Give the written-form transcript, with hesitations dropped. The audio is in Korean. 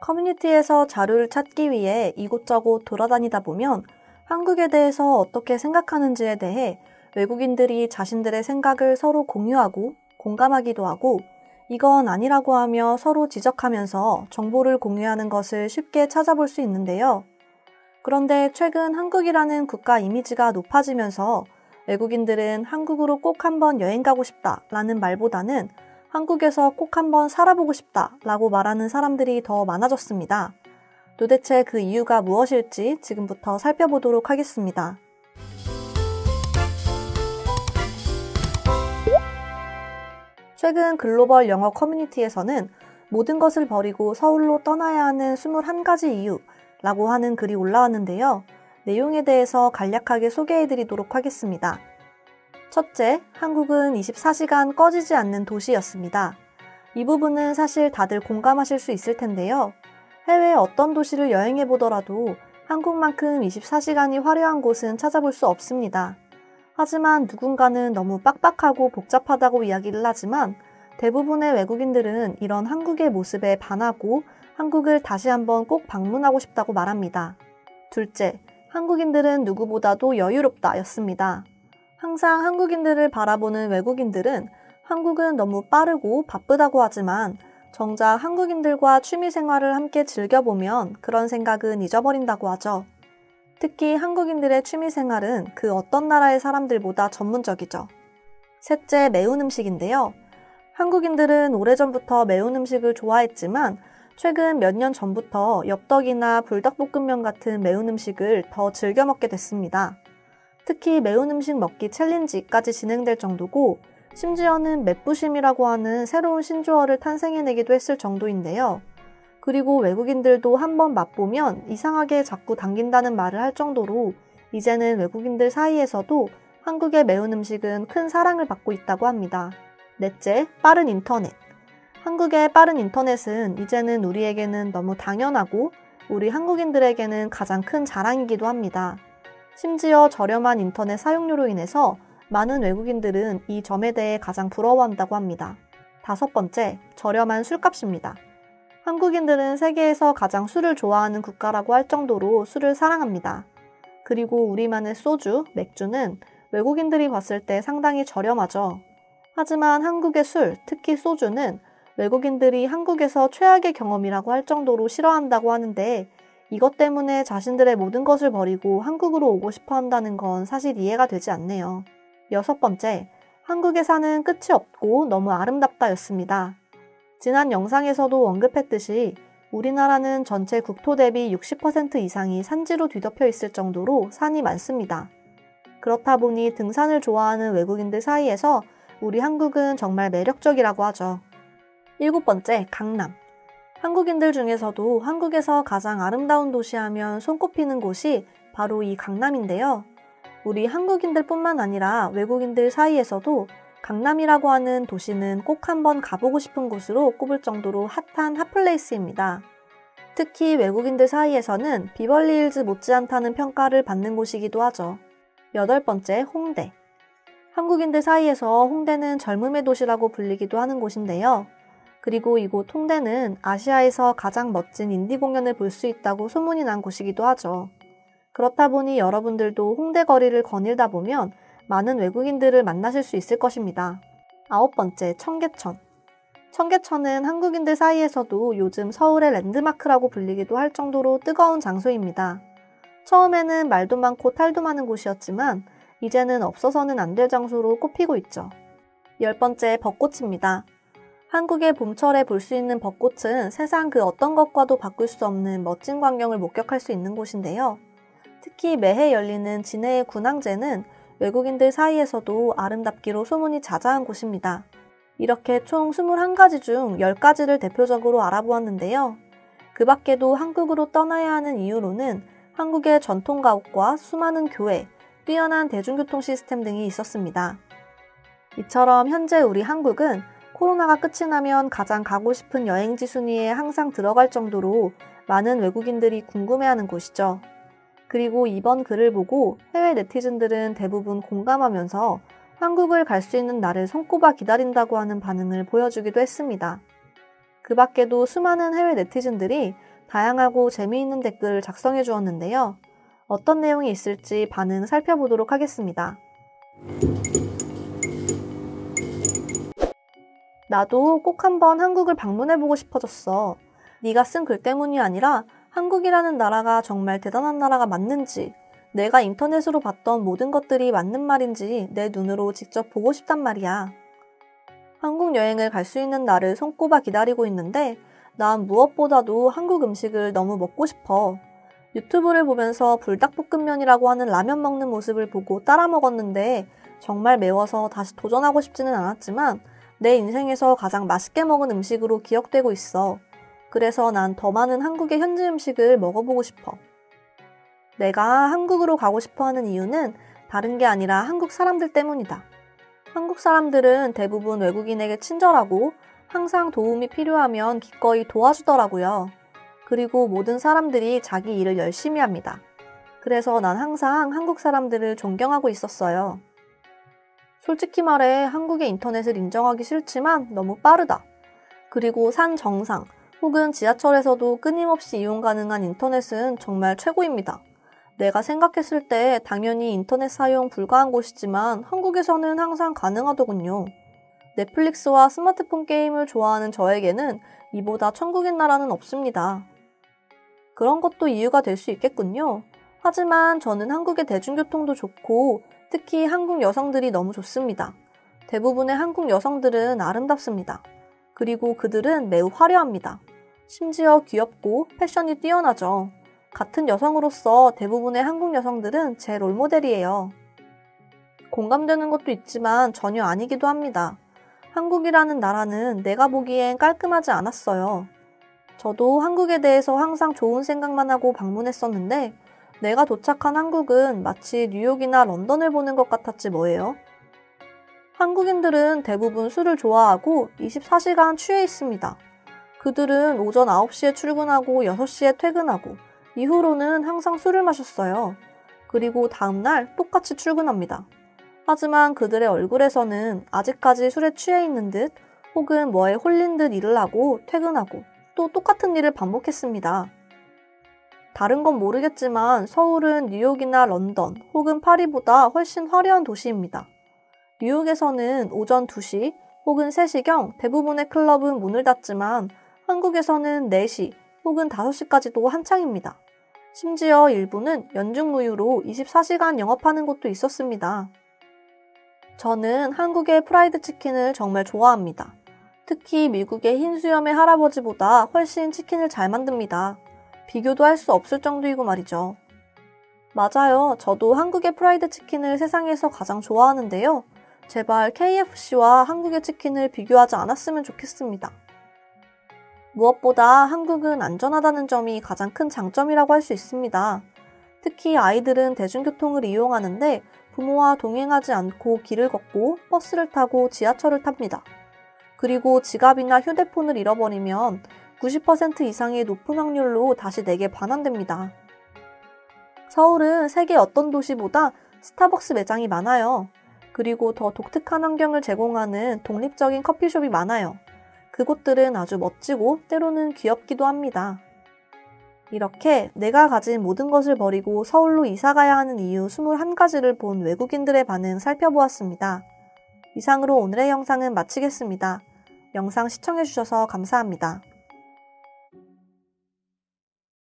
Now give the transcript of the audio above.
커뮤니티에서 자료를 찾기 위해 이곳저곳 돌아다니다 보면 한국에 대해서 어떻게 생각하는지에 대해 외국인들이 자신들의 생각을 서로 공유하고 공감하기도 하고 이건 아니라고 하며 서로 지적하면서 정보를 공유하는 것을 쉽게 찾아볼 수 있는데요. 그런데 최근 한국이라는 국가 이미지가 높아지면서 외국인들은 한국으로 꼭 한번 여행 가고 싶다라는 말보다는 한국에서 꼭 한번 살아보고 싶다라고 말하는 사람들이 더 많아졌습니다. 도대체 그 이유가 무엇일지 지금부터 살펴보도록 하겠습니다. 최근 글로벌 영어 커뮤니티에서는 모든 것을 버리고 서울로 떠나야 하는 21가지 이유라고 하는 글이 올라왔는데요. 내용에 대해서 간략하게 소개해드리도록 하겠습니다. 첫째, 한국은 24시간 꺼지지 않는 도시였습니다. 이 부분은 사실 다들 공감하실 수 있을 텐데요. 해외 어떤 도시를 여행해보더라도 한국만큼 24시간이 화려한 곳은 찾아볼 수 없습니다. 하지만 누군가는 너무 빡빡하고 복잡하다고 이야기를 하지만 대부분의 외국인들은 이런 한국의 모습에 반하고 한국을 다시 한번 꼭 방문하고 싶다고 말합니다. 둘째, 한국인들은 누구보다도 여유롭다 였습니다. 항상 한국인들을 바라보는 외국인들은 한국은 너무 빠르고 바쁘다고 하지만 정작 한국인들과 취미생활을 함께 즐겨보면 그런 생각은 잊어버린다고 하죠. 특히 한국인들의 취미생활은 그 어떤 나라의 사람들보다 전문적이죠. 셋째, 매운 음식인데요. 한국인들은 오래전부터 매운 음식을 좋아했지만 최근 몇 년 전부터 엽떡이나 불닭볶음면 같은 매운 음식을 더 즐겨 먹게 됐습니다. 특히 매운 음식 먹기 챌린지까지 진행될 정도고 심지어는 맵부심이라고 하는 새로운 신조어를 탄생해내기도 했을 정도인데요. 그리고 외국인들도 한번 맛보면 이상하게 자꾸 당긴다는 말을 할 정도로 이제는 외국인들 사이에서도 한국의 매운 음식은 큰 사랑을 받고 있다고 합니다. 넷째, 빠른 인터넷. 한국의 빠른 인터넷은 이제는 우리에게는 너무 당연하고 우리 한국인들에게는 가장 큰 자랑이기도 합니다. 심지어 저렴한 인터넷 사용료로 인해서 많은 외국인들은 이 점에 대해 가장 부러워한다고 합니다. 다섯 번째, 저렴한 술값입니다. 한국인들은 세계에서 가장 술을 좋아하는 국가라고 할 정도로 술을 사랑합니다. 그리고 우리만의 소주, 맥주는 외국인들이 봤을 때 상당히 저렴하죠. 하지만 한국의 술, 특히 소주는 외국인들이 한국에서 최악의 경험이라고 할 정도로 싫어한다고 하는데 이것 때문에 자신들의 모든 것을 버리고 한국으로 오고 싶어 한다는 건 사실 이해가 되지 않네요. 여섯 번째, 한국에 사는 끝이 없고 너무 아름답다 였습니다. 지난 영상에서도 언급했듯이 우리나라는 전체 국토 대비 60% 이상이 산지로 뒤덮여 있을 정도로 산이 많습니다. 그렇다 보니 등산을 좋아하는 외국인들 사이에서 우리 한국은 정말 매력적이라고 하죠. 일곱 번째, 강남. 한국인들 중에서도 한국에서 가장 아름다운 도시 하면 손꼽히는 곳이 바로 이 강남인데요. 우리 한국인들 뿐만 아니라 외국인들 사이에서도 강남이라고 하는 도시는 꼭 한번 가보고 싶은 곳으로 꼽을 정도로 핫한 핫플레이스입니다. 특히 외국인들 사이에서는 비벌리힐즈 못지않다는 평가를 받는 곳이기도 하죠. 여덟 번째, 홍대. 한국인들 사이에서 홍대는 젊음의 도시라고 불리기도 하는 곳인데요. 그리고 이곳 홍대는 아시아에서 가장 멋진 인디 공연을 볼 수 있다고 소문이 난 곳이기도 하죠. 그렇다 보니 여러분들도 홍대 거리를 거닐다 보면 많은 외국인들을 만나실 수 있을 것입니다. 아홉 번째, 청계천. 청계천은 한국인들 사이에서도 요즘 서울의 랜드마크라고 불리기도 할 정도로 뜨거운 장소입니다. 처음에는 말도 많고 탈도 많은 곳이었지만 이제는 없어서는 안 될 장소로 꼽히고 있죠. 열 번째, 벚꽃입니다. 한국의 봄철에 볼 수 있는 벚꽃은 세상 그 어떤 것과도 바꿀 수 없는 멋진 광경을 목격할 수 있는 곳인데요. 특히 매해 열리는 진해의 군항제는 외국인들 사이에서도 아름답기로 소문이 자자한 곳입니다. 이렇게 총 21가지 중 10가지를 대표적으로 알아보았는데요. 그 밖에도 한국으로 떠나야 하는 이유로는 한국의 전통 가옥과 수많은 교회, 뛰어난 대중교통 시스템 등이 있었습니다. 이처럼 현재 우리 한국은 코로나가 끝이 나면 가장 가고 싶은 여행지 순위에 항상 들어갈 정도로 많은 외국인들이 궁금해하는 곳이죠. 그리고 이번 글을 보고 해외 네티즌들은 대부분 공감하면서 한국을 갈 수 있는 날을 손꼽아 기다린다고 하는 반응을 보여주기도 했습니다. 그 밖에도 수많은 해외 네티즌들이 다양하고 재미있는 댓글을 작성해 주었는데요. 어떤 내용이 있을지 반응 살펴보도록 하겠습니다. 나도 꼭 한번 한국을 방문해보고 싶어졌어. 네가 쓴 글 때문이 아니라 한국이라는 나라가 정말 대단한 나라가 맞는지, 내가 인터넷으로 봤던 모든 것들이 맞는 말인지 내 눈으로 직접 보고 싶단 말이야. 한국 여행을 갈 수 있는 날을 손꼽아 기다리고 있는데 난 무엇보다도 한국 음식을 너무 먹고 싶어. 유튜브를 보면서 불닭볶음면이라고 하는 라면 먹는 모습을 보고 따라 먹었는데 정말 매워서 다시 도전하고 싶지는 않았지만 내 인생에서 가장 맛있게 먹은 음식으로 기억되고 있어. 그래서 난 더 많은 한국의 현지 음식을 먹어보고 싶어. 내가 한국으로 가고 싶어 하는 이유는 다른 게 아니라 한국 사람들 때문이다. 한국 사람들은 대부분 외국인에게 친절하고 항상 도움이 필요하면 기꺼이 도와주더라고요. 그리고 모든 사람들이 자기 일을 열심히 합니다. 그래서 난 항상 한국 사람들을 존경하고 있었어요. 솔직히 말해 한국의 인터넷을 인정하기 싫지만 너무 빠르다. 그리고 산 정상 혹은 지하철에서도 끊임없이 이용 가능한 인터넷은 정말 최고입니다. 내가 생각했을 때 당연히 인터넷 사용 불가한 곳이지만 한국에서는 항상 가능하더군요. 넷플릭스와 스마트폰 게임을 좋아하는 저에게는 이보다 천국인 나라는 없습니다. 그런 것도 이유가 될 수 있겠군요. 하지만 저는 한국의 대중교통도 좋고 특히 한국 여성들이 너무 좋습니다. 대부분의 한국 여성들은 아름답습니다. 그리고 그들은 매우 화려합니다. 심지어 귀엽고 패션이 뛰어나죠. 같은 여성으로서 대부분의 한국 여성들은 제 롤모델이에요. 공감되는 것도 있지만 전혀 아니기도 합니다. 한국이라는 나라는 내가 보기엔 깔끔하지 않았어요. 저도 한국에 대해서 항상 좋은 생각만 하고 방문했었는데 내가 도착한 한국은 마치 뉴욕이나 런던을 보는 것 같았지 뭐예요. 한국인들은 대부분 술을 좋아하고 24시간 취해 있습니다. 그들은 오전 9시에 출근하고 6시에 퇴근하고 이후로는 항상 술을 마셨어요. 그리고 다음날 똑같이 출근합니다. 하지만 그들의 얼굴에서는 아직까지 술에 취해 있는 듯 혹은 뭐에 홀린 듯 일을 하고 퇴근하고 또 똑같은 일을 반복했습니다. 다른 건 모르겠지만 서울은 뉴욕이나 런던 혹은 파리보다 훨씬 화려한 도시입니다. 뉴욕에서는 오전 2시 혹은 3시경 대부분의 클럽은 문을 닫지만 한국에서는 4시 혹은 5시까지도 한창입니다. 심지어 일부는 연중무휴로 24시간 영업하는 곳도 있었습니다. 저는 한국의 프라이드 치킨을 정말 좋아합니다. 특히 미국의 흰 수염의 할아버지보다 훨씬 치킨을 잘 만듭니다. 비교도 할 수 없을 정도이고 말이죠. 맞아요. 저도 한국의 프라이드 치킨을 세상에서 가장 좋아하는데요. 제발 KFC와 한국의 치킨을 비교하지 않았으면 좋겠습니다. 무엇보다 한국은 안전하다는 점이 가장 큰 장점이라고 할 수 있습니다. 특히 아이들은 대중교통을 이용하는데 부모와 동행하지 않고 길을 걷고 버스를 타고 지하철을 탑니다. 그리고 지갑이나 휴대폰을 잃어버리면 90% 이상의 높은 확률로 다시 내게 반환됩니다. 서울은 세계 어떤 도시보다 스타벅스 매장이 많아요. 그리고 더 독특한 환경을 제공하는 독립적인 커피숍이 많아요. 그곳들은 아주 멋지고 때로는 귀엽기도 합니다. 이렇게 내가 가진 모든 것을 버리고 서울로 이사가야 하는 이유 21가지를 본 외국인들의 반응 살펴보았습니다. 이상으로 오늘의 영상은 마치겠습니다. 영상 시청해주셔서 감사합니다.